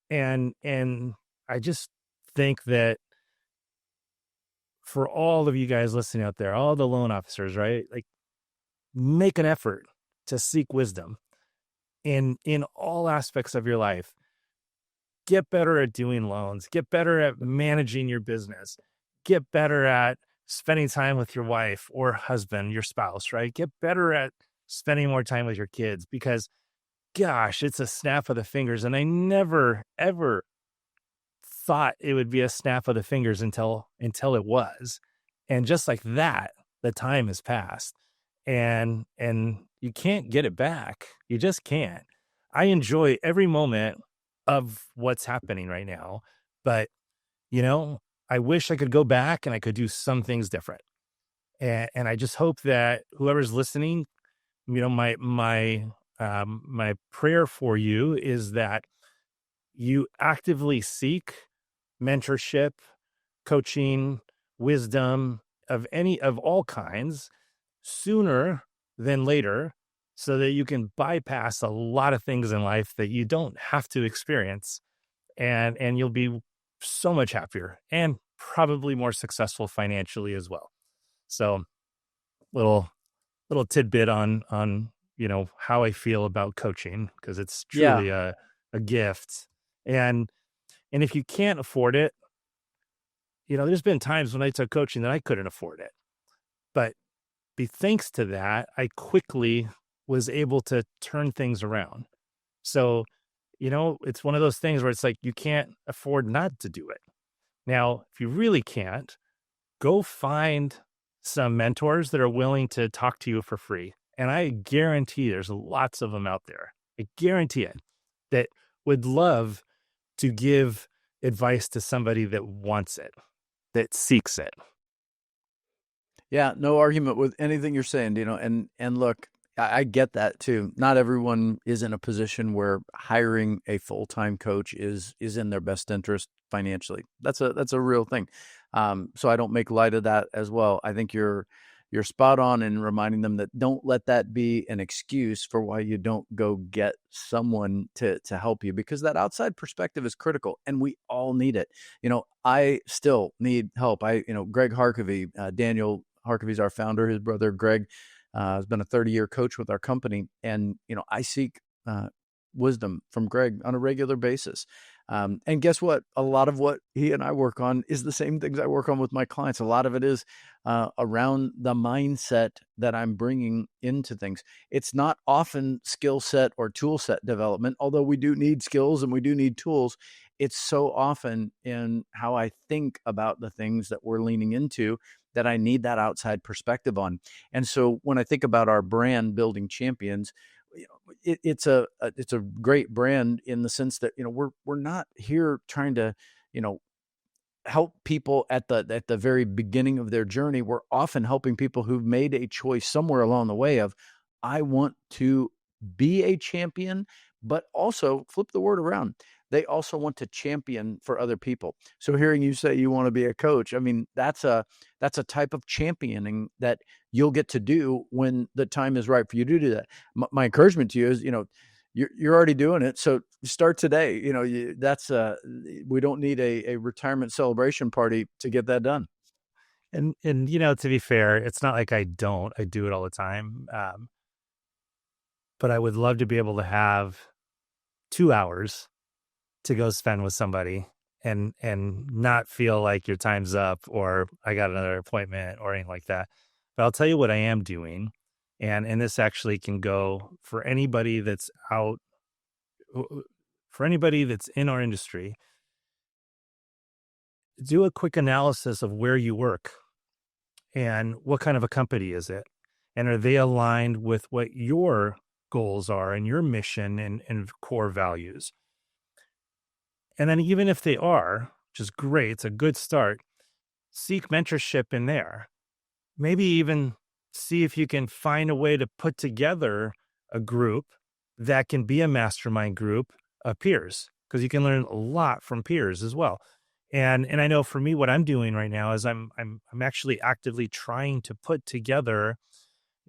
And I just think that for all of you guys listening out there, all the loan officers, right? Like, make an effort to seek wisdom in all aspects of your life. Get better at doing loans, get better at managing your business, get better at spending time with your wife or husband, your spouse, right? Get better at spending more time with your kids, because gosh, it's a snap of the fingers. And I never, ever thought it would be a snap of the fingers until it was. And just like that, the time has passed, and you can't get it back. You just can't. I enjoy every moment of what's happening right now, but I wish I could go back and I could do some things different. And I just hope that whoever's listening, my prayer for you is that you actively seek mentorship, coaching, wisdom of all kinds sooner than later, so that you can bypass a lot of things in life that you don't have to experience, and you'll be so much happier and probably more successful financially as well. So, little tidbit on how I feel about coaching, because it's truly a gift. And if you can't afford it, there's been times when I took coaching that I couldn't afford it, but thanks to that, I quickly was able to turn things around. So, it's one of those things where it's like you can't afford not to do it. Now, if you really can't, go find some mentors that are willing to talk to you for free. And I guarantee there's lots of them out there. I guarantee it, that would love to give advice to somebody that wants it, that seeks it. Yeah, no argument with anything you're saying, and look, I get that too. Not everyone is in a position where hiring a full-time coach is in their best interest financially. That's a real thing. So I don't make light of that as well. I think you're spot on in reminding them that don't let that be an excuse for why you don't go get someone to help you, because that outside perspective is critical and we all need it. I still need help. Greg Harkavy, Daniel Harkavy's our founder. His brother Greg has been a 30-year coach with our company, and I seek wisdom from Greg on a regular basis. And guess what? A lot of what he and I work on is the same things I work on with my clients. A lot of it is around the mindset that I'm bringing into things. It's not often skill set or tool set development, although we do need skills and we do need tools. It's so often in how I think about the things that we're leaning into that I need that outside perspective on. And so when I think about our brand, Building Champions, it's a great brand in the sense that we're not here trying to help people at the very beginning of their journey. We're often helping people who've made a choice somewhere along the way of, I want to be a champion, but also flip the word around. They also want to champion for other people. So hearing you say you want to be a coach, I mean, that's a type of championing that you'll get to do when the time is right for you to do that. My encouragement to you is, you're already doing it. So start today. We don't need a retirement celebration party to get that done. And to be fair, it's not like I do it all the time. But I would love to be able to have 2 hours to go spend with somebody and not feel like your time's up or I got another appointment or anything like that. But I'll tell you what I am doing. And this actually can go for anybody that's out, for anybody that's in our industry. Do a quick analysis of where you work and what kind of a company is it? And are they aligned with what your goals are and your mission and core values? And then even if they are, which is great, it's a good start, seek mentorship in there. Maybe even see if you can find a way to put together a group that can be a mastermind group of peers, because you can learn a lot from peers as well. And I know for me, what I'm doing right now is I'm actually actively trying to put together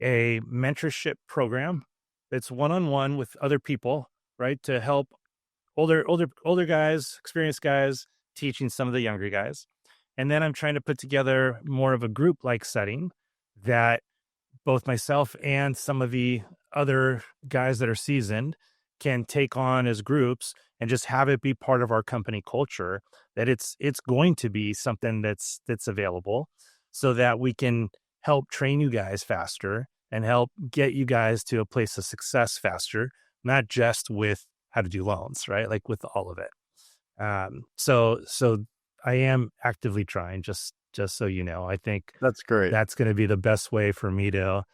a mentorship program that's one-on-one with other people, right? To help older guys, experienced guys, teaching some of the younger guys. And then I'm trying to put together more of a group-like setting that both myself and some of the other guys that are seasoned can take on as groups and just have it be part of our company culture, that it's going to be something that's available so that we can help train you guys faster and help get you guys to a place of success faster, not just with how to do loans, right? Like with all of it. So I am actively trying, just so you know. I think That's great. that's going to be the best way for me to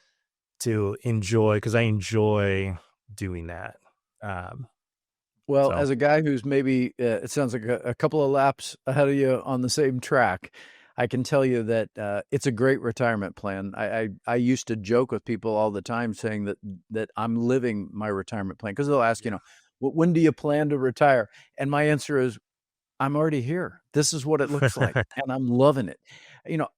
enjoy, because I enjoy doing that. Well, So as a guy who's maybe, it sounds like a couple of laps ahead of you on the same track, I can tell you that it's a great retirement plan. I used to joke with people all the time saying that I'm living my retirement plan, because they'll ask, when do you plan to retire? And my answer is, I'm already here. This is what it looks like, and I'm loving it. You know,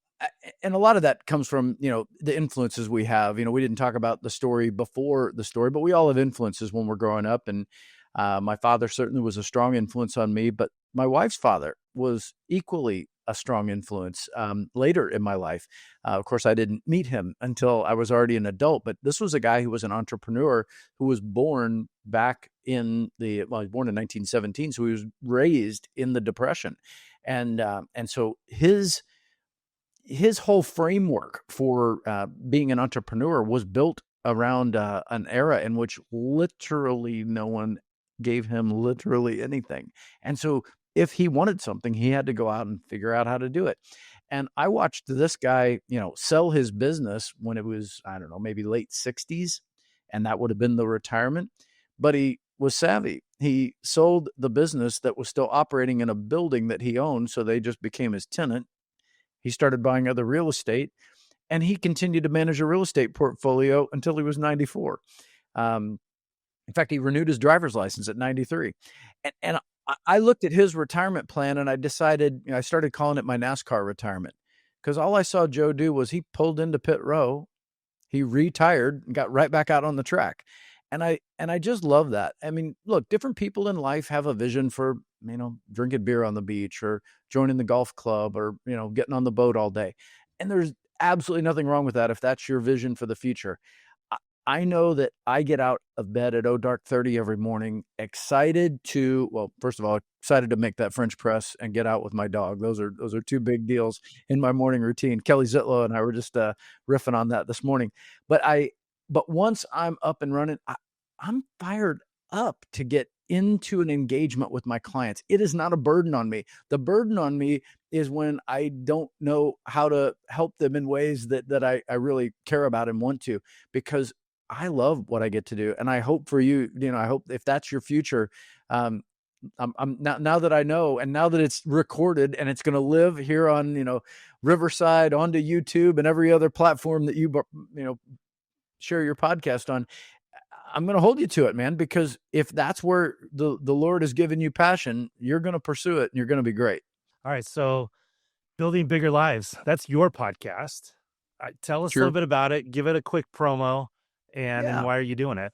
and a lot of that comes from, the influences we have. We didn't talk about the story before the story, but we all have influences when we're growing up. And my father certainly was a strong influence on me, but my wife's father was equally a strong influence later in my life. Of course, I didn't meet him until I was already an adult, but this was a guy who was an entrepreneur who was born back in he was born in 1917, so he was raised in the Depression, and so his whole framework for being an entrepreneur was built around an era in which literally no one gave him literally anything. And so if he wanted something, he had to go out and figure out how to do it. And I watched this guy, sell his business when it was, I don't know, maybe late 60s, and that would have been the retirement. But he was savvy. He sold the business that was still operating in a building that he owned, so they just became his tenant. He started buying other real estate, and he continued to manage a real estate portfolio until he was 94. In fact, he renewed his driver's license at 93. And I looked at his retirement plan and I decided, I started calling it my NASCAR retirement, because all I saw Joe do was he pulled into pit row, he retired and got right back out on the track. And I just love that. I mean, look, different people in life have a vision for, drinking beer on the beach or joining the golf club or, getting on the boat all day. And there's absolutely nothing wrong with that if that's your vision for the future. I know that I get out of bed at dark 30 every morning, excited to, well, first of all, excited to make that French press and get out with my dog. Those are two big deals in my morning routine. Kelly Zitlow and I were just riffing on that this morning. But once I'm up and running, I'm fired up to get into an engagement with my clients. It is not a burden on me. The burden on me is when I don't know how to help them in ways that I really care about and want to, because I love what I get to do. And I hope for you, I hope if that's your future, I'm now that I know, and now that it's recorded and it's going to live here on, Riverside, onto YouTube and every other platform that you share your podcast on, I'm going to hold you to it, man, because if that's where the Lord has given you passion, you're going to pursue it and you're going to be great. All right. So Building Bigger Lives, that's your podcast. Tell us a little bit about it. Give it a quick promo, and why are you doing it?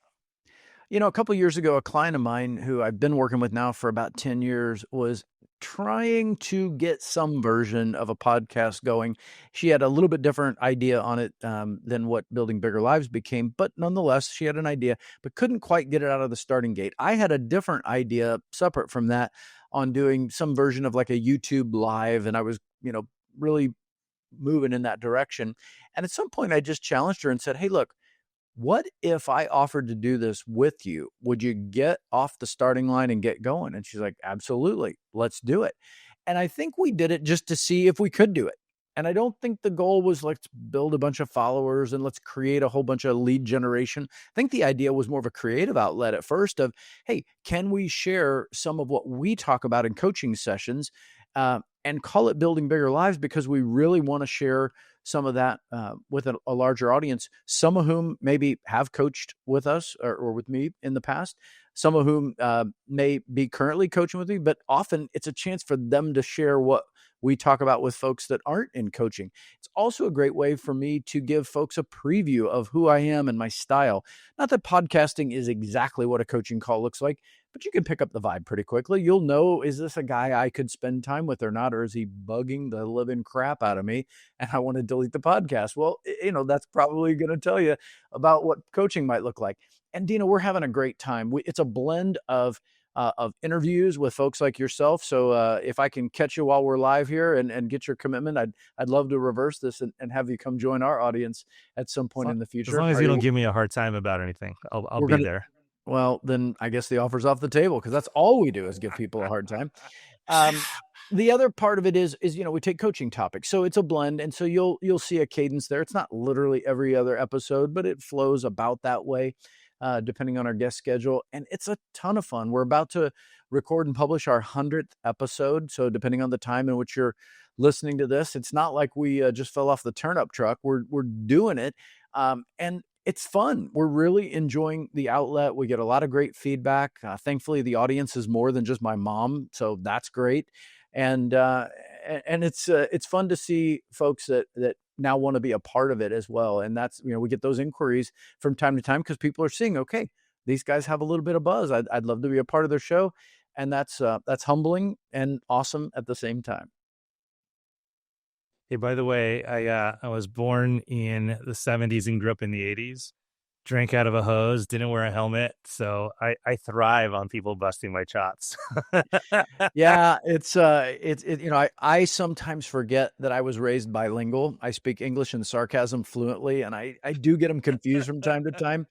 A couple of years ago, a client of mine who I've been working with now for about 10 years was trying to get some version of a podcast going. She had a little bit different idea on it than what Building Bigger Lives became, but nonetheless, she had an idea, but couldn't quite get it out of the starting gate. I had a different idea separate from that on doing some version of like a YouTube live, and I was, really moving in that direction. And at some point, I just challenged her and said, hey, look, what if I offered to do this with you? Would you get off the starting line and get going? And she's like, absolutely, let's do it. And I think we did it just to see if we could do it. And I don't think the goal was let's build a bunch of followers and let's create a whole bunch of lead generation. I think the idea was more of a creative outlet at first of, hey, can we share some of what we talk about in coaching sessions and call it Building Bigger Lives, because we really want to share some of that with a larger audience, some of whom maybe have coached with us or with me in the past, some of whom may be currently coaching with me, but often it's a chance for them to share what we talk about with folks that aren't in coaching. It's also a great way for me to give folks a preview of who I am and my style. Not that podcasting is exactly what a coaching call looks like, but you can pick up the vibe pretty quickly. You'll know, is this a guy I could spend time with or not? Or is he bugging the living crap out of me and I want to delete the podcast? Well, that's probably going to tell you about what coaching might look like. And Dino, we're having a great time. It's a blend of interviews with folks like yourself. So if I can catch you while we're live here and get your commitment, I'd love to reverse this and have you come join our audience at some point in the future. As long as you don't give me a hard time about anything, I'll be there. Well, then I guess the offer's off the table, because that's all we do is give people a hard time. The other part of it is we take coaching topics, so it's a blend, and so you'll see a cadence there. It's not literally every other episode, but it flows about that way, depending on our guest schedule, and it's a ton of fun. We're about to record and publish our 100th episode, so depending on the time in which you're listening to this, it's not like we just fell off the turnip truck. We're doing it, and it's fun. We're really enjoying the outlet. We get a lot of great feedback. Thankfully, the audience is more than just my mom, so that's great. And it's fun to see folks that now want to be a part of it as well. And that's, we get those inquiries from time to time because people are seeing, okay, these guys have a little bit of buzz. I'd love to be a part of their show. And that's humbling and awesome at the same time. Hey, by the way, I was born in the 70s and grew up in the 80s. drank out of a hose, didn't wear a helmet. So I thrive on people busting my chops. Yeah, I sometimes forget that I was raised bilingual. I speak English and sarcasm fluently, and I do get them confused from time to time.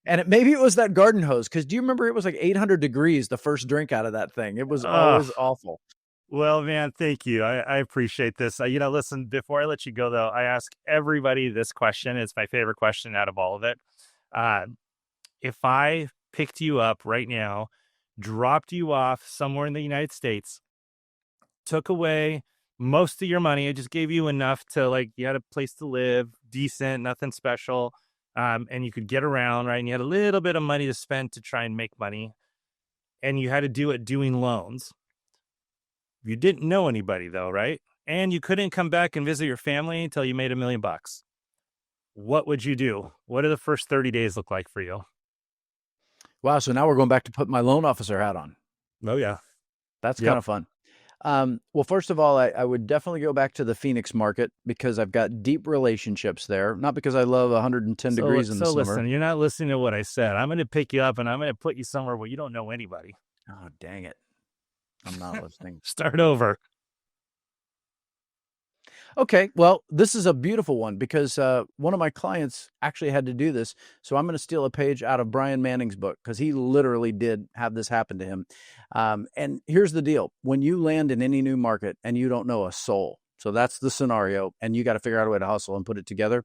And maybe it was that garden hose, because do you remember it was like 800 degrees the first drink out of that thing? It was Oh, always awful. well, man, thank you. I appreciate this. Listen, before I let you go, though, I ask everybody this question. It's my favorite question out of all of it. Uh, if I picked you up right now, dropped you off somewhere in the United States, took away most of your money, I just gave you enough to like, you had a place to live, decent, nothing special, and you could get around, right? And you had a little bit of money to spend to try and make money, and you had to do it doing loans. You didn't know anybody though, right? And you couldn't come back and visit your family until you made $1 million. What would you do? What do the first 30 days look like for you? Wow, so now we're going back to put my loan officer hat on. Oh yeah. That's kind Yep. of fun. Well, first of all, I would definitely go back to the Phoenix market because I've got deep relationships there. Not because I love 110 degrees in the So summer. listen, you're not listening to what I said. I'm going to pick you up and I'm going to put you somewhere where you don't know anybody. Oh, dang it. I'm not listening. Start over. Okay, well, this is a beautiful one because one of my clients actually had to do this. So I'm going to steal a page out of Brian Manning's book because he literally did have this happen to him. And here's the deal. When you land in any new market and you don't know a soul, so that's the scenario, and you got to figure out a way to hustle and put it together.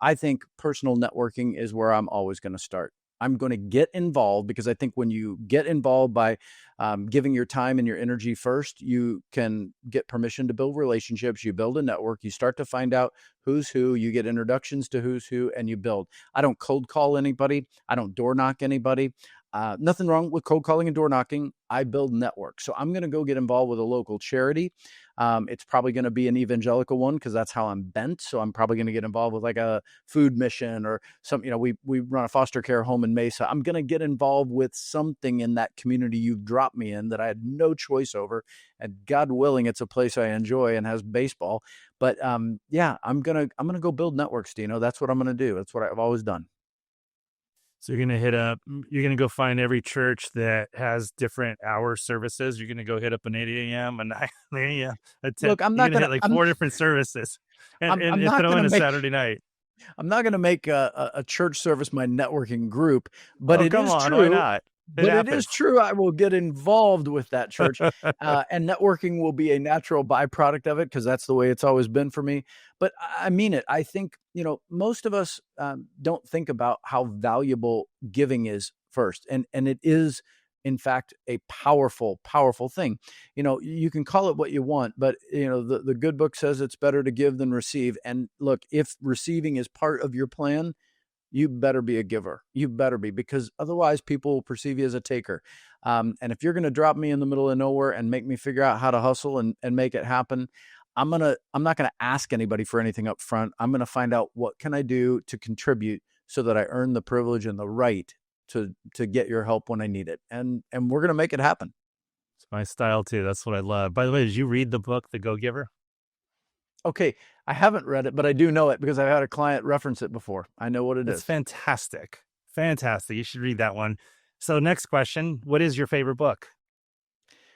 I think personal networking is where I'm always going to start. I'm going to get involved because I think when you get involved by giving your time and your energy first, you can get permission to build relationships. You build a network. You start to find out who's who. You get introductions to who's who, and you build. I don't cold call anybody. I don't door knock anybody. Nothing wrong with cold calling and door knocking. I build networks. So I'm going to go get involved with a local charity. It's probably going to be an evangelical one because that's how I'm bent. So I'm probably going to get involved with like a food mission or some, we run a foster care home in Mesa. I'm going to get involved with something in that community you've dropped me in that I had no choice over. And God willing, it's a place I enjoy and has baseball. But yeah, I'm going to go build networks, Dino. That's what I'm going to do. That's what I've always done. So you're going to go find every church that has different hour services. You're going to go hit up an 8 a.m., a 9 a.m., a 10. Look, I'm You're not going to going hit to, like four different services and I'm not throw going in to a make Saturday night. I'm not going to make a church service my networking group, but Oh, it come is on. Why true. not? It But it is happens. true. I will get involved with that church, and networking will be a natural byproduct of it because that's the way it's always been for me. But I mean it. I think most of us don't think about how valuable giving is first, and it is in fact a powerful, powerful thing. You can call it what you want, but the good book says it's better to give than receive. And look, if receiving is part of your plan, you better be a giver. You better be, because otherwise people will perceive you as a taker. And if you're going to drop me in the middle of nowhere and make me figure out how to hustle and make it happen, I'm not going to ask anybody for anything up front. I'm going to find out what can I do to contribute so that I earn the privilege and the right to get your help when I need it. And we're going to make it happen. It's my style too. That's what I love. By the way, did you read the book, The Go Giver? Okay. I haven't read it, but I do know it because I've had a client reference it before. I know what it It's is. fantastic. Fantastic. You should read that one. So next question, what is your favorite book?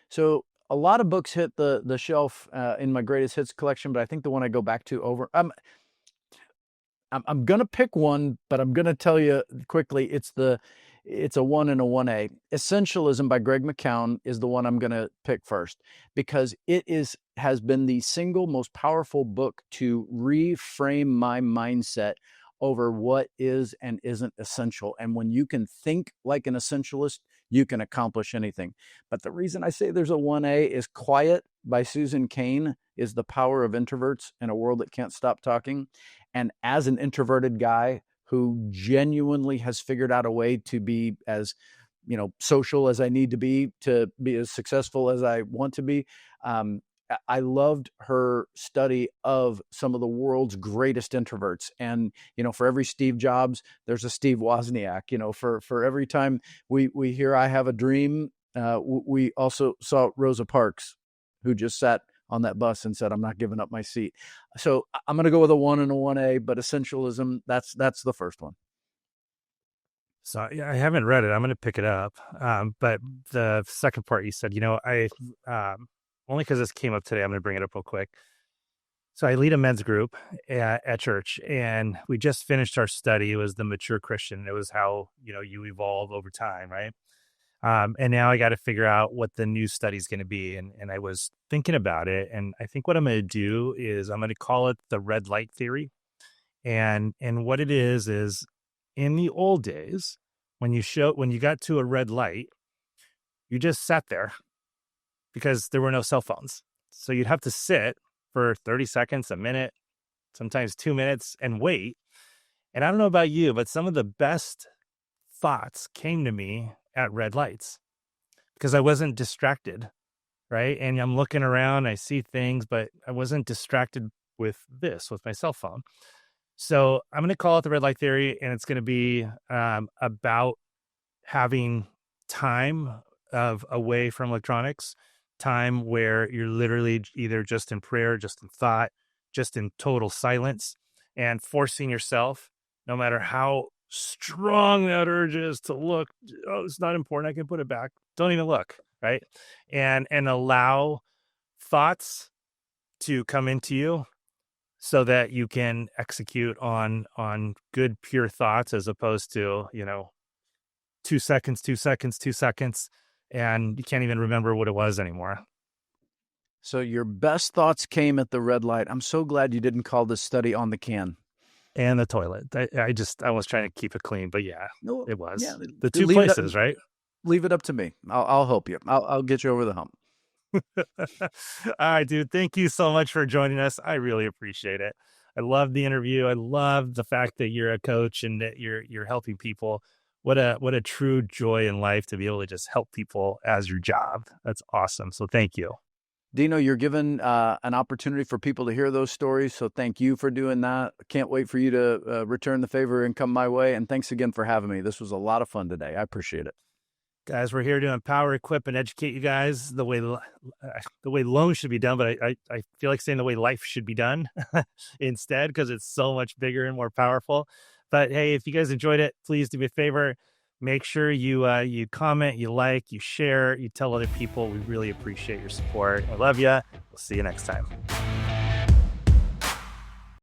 So a lot of books hit the shelf in my greatest hits collection, but I think the one I go back to over, I'm gonna pick one, but I'm gonna tell you quickly. It's a 1 and a 1A. Essentialism by Greg McKeown is the one I'm gonna pick first because has been the single most powerful book to reframe my mindset over what is and isn't essential. And when you can think like an essentialist, you can accomplish anything. But the reason I say there's a 1A is Quiet by Susan Cain is the power of introverts in a world that can't stop talking. And as an introverted guy who genuinely has figured out a way to be as social as I need to be as successful as I want to be, I loved her study of some of the world's greatest introverts. And for every Steve Jobs, there's a Steve Wozniak. For every time we hear I have a dream, we also saw Rosa Parks, who just sat on that bus and said, I'm not giving up my seat. So I'm going to go with a 1 and a 1A, but essentialism, that's the first one. So yeah, I haven't read it. I'm going to pick it up. But the second part you said, only because this came up today, I'm going to bring it up real quick. So I lead a men's group at church, and we just finished our study. It was the mature Christian. It was how you evolve over time, right? And now I got to figure out what the new study is going to be. And I was thinking about it, and I think what I'm going to do is I'm going to call it the red light theory. And what it is in the old days, when you got to a red light, you just sat there because there were no cell phones. So you'd have to sit for 30 seconds, a minute, sometimes 2 minutes, and wait. And I don't know about you, but some of the best thoughts came to me at red lights because I wasn't distracted, right? And I'm looking around, I see things, but I wasn't distracted with my cell phone. So I'm going to call it the red light theory, and it's going to be about having time of away from electronics, time where you're literally either just in prayer, just in thought, just in total silence, and forcing yourself, no matter how strong that urge is to look, oh, it's not important, I can put it back. Don't even look, right? And allow thoughts to come into you so that you can execute on good, pure thoughts, as opposed to, 2 seconds, 2 seconds, 2 seconds, and you can't even remember what it was anymore. So your best thoughts came at the red light. I'm so glad you didn't call this study on the can. And the toilet. I was trying to keep it clean, but yeah, No, it was. yeah, The two leave it up- places, right? Leave it up to me. I'll help you. I'll get you over the hump. All right, dude. Thank you so much for joining us. I really appreciate it. I love the interview. I love the fact that you're a coach and that you're helping people. What a true joy in life to be able to just help people as your job. That's awesome. So thank you. Dino, you're given an opportunity for people to hear those stories. So thank you for doing that. Can't wait for you to return the favor and come my way. And thanks again for having me. This was a lot of fun today. I appreciate it. Guys, we're here to empower, equip, and educate you guys the way loans should be done. But I feel like saying the way life should be done instead, because it's so much bigger and more powerful. But hey, if you guys enjoyed it, please do me a favor. Make sure you comment, you like, you share, you tell other people. We really appreciate your support. I love you. We'll see you next time.